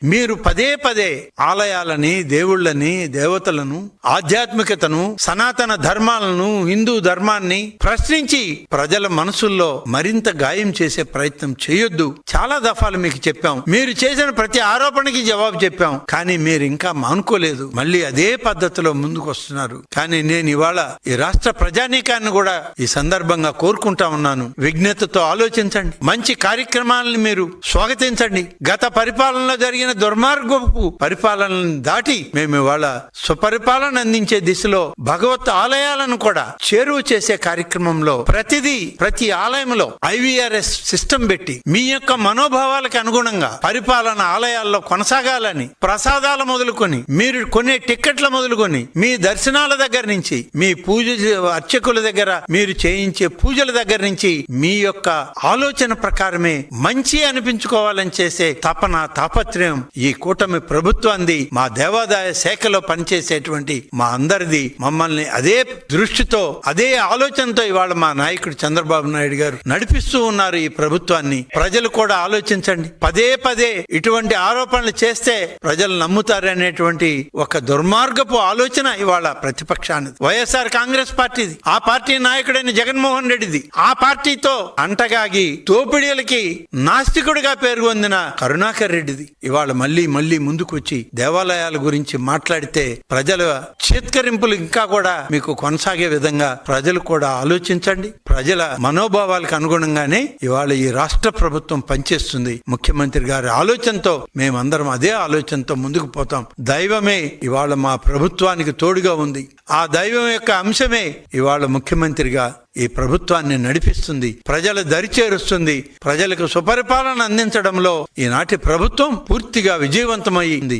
మీరు పదే పదే ఆలయాలని, దేవుళ్ళని, దేవతలను, ఆధ్యాత్మికతను, సనాతన ధర్మాలను, హిందూ ధర్మాన్ని ప్రశ్నించి ప్రజల మనసుల్లో మరింత గాయం చేసే ప్రయత్నం చేయొద్దు. చాలా దఫాలు మీకు చెప్పాం. మీరు చేసిన ప్రతి ఆరోపణకి జవాబు చెప్పాం. కానీ మీరు ఇంకా మానుకోలేదు. మళ్ళీ అదే పద్ధతిలో ముందుకు వస్తున్నారు. కానీ నేను ఇవాళ ఈ రాష్ట్ర ప్రజానీకాన్ని కూడా ఈ సందర్భంగా కోరుకుంటా ఉన్నాను. విజ్ఞతతో ఆలోచించండి. మంచి కార్యక్రమాలను మీరు స్వాగతించండి. గత పరిపాలనలో జరిగిన దుర్మార్గపు పరిపాలనను దాటి మేము ఇవాళ సుపరిపాలన అందించే దిశలో భగవత్ ఆలయాలను కూడా చేరువ చేసే కార్యక్రమంలో ప్రతి ఆలయంలో IVRS సిస్టమ్ పెట్టి మీ యొక్క మనోభావాలకు అనుగుణంగా పరిపాలన ఆలయాల్లో కొనసాగాలని, ప్రసాదాల మొదలుకొని, మీరు కొనే టిక్కెట్ల మొదలుకొని, మీ దర్శనాల దగ్గర నుంచి, మీ పూజ అర్చకుల దగ్గర మీరు చేయించే పూజల దగ్గర నుంచి మీ యొక్క ఆలోచన ప్రకారమే మంచి అనిపించుకోవాలని చేసే తపన, తాపత్రయం ఈ కూటమి ప్రభుత్వాన్ని, మా దేవాదాయ శాఖలో పనిచేసేటువంటి మా అందరిది. మమ్మల్ని అదే దృష్టితో, అదే ఆలోచనతో ఇవాళ మా నాయకుడు చంద్రబాబు నాయుడు గారు నడిపిస్తూ ఉన్నారు ఈ ప్రభుత్వాన్ని. ప్రజలు కూడా ఆలోచించండి. పదే పదే ఇటువంటి ఆరోపణలు చేస్తే ప్రజలు నమ్ముతారనేటువంటి ఒక దుర్మార్గపు ఆలోచన ఇవాళ ప్రతిపక్షానికి, వైఎస్ఆర్ కాంగ్రెస్ పార్టీది, ఆ పార్టీ నాయకుడైన జగన్మోహన్ రెడ్డిది. ఆ పార్టీతో అంటగాగి దోపిడీలకి నాస్తికుడిగా పేరు పొందిన కరుణాకర్ రెడ్డిది. ఇవాళ మళ్ళీ ముందుకు వచ్చి దేవాలయాల గురించి మాట్లాడితే ప్రజల చేత్కరింపులు ఇంకా కూడా మీకు కొనసాగే విధంగా ప్రజలు కూడా ఆలోచించండి. ప్రజల మనోభావాలకు అనుగుణంగానే ఇవాళ ఈ రాష్ట్ర ప్రభుత్వం పనిచేస్తుంది. ముఖ్యమంత్రి గారి ఆలోచనతో మేమందరం అదే ఆలోచనతో ముందుకు పోతాం. దైవమే ఇవాళ మా ప్రభుత్వానికి తోడుగా ఉంది. ఆ దైవం యొక్క అంశమే ఇవాళ ముఖ్యమంత్రిగా ఈ ప్రభుత్వాన్ని నడిపిస్తుంది, ప్రజల దరి చేరుస్తుంది. ప్రజలకు సుపరిపాలన అందించడంలో ఈనాటి ప్రభుత్వం పూర్తిగా విజయవంతమైంది.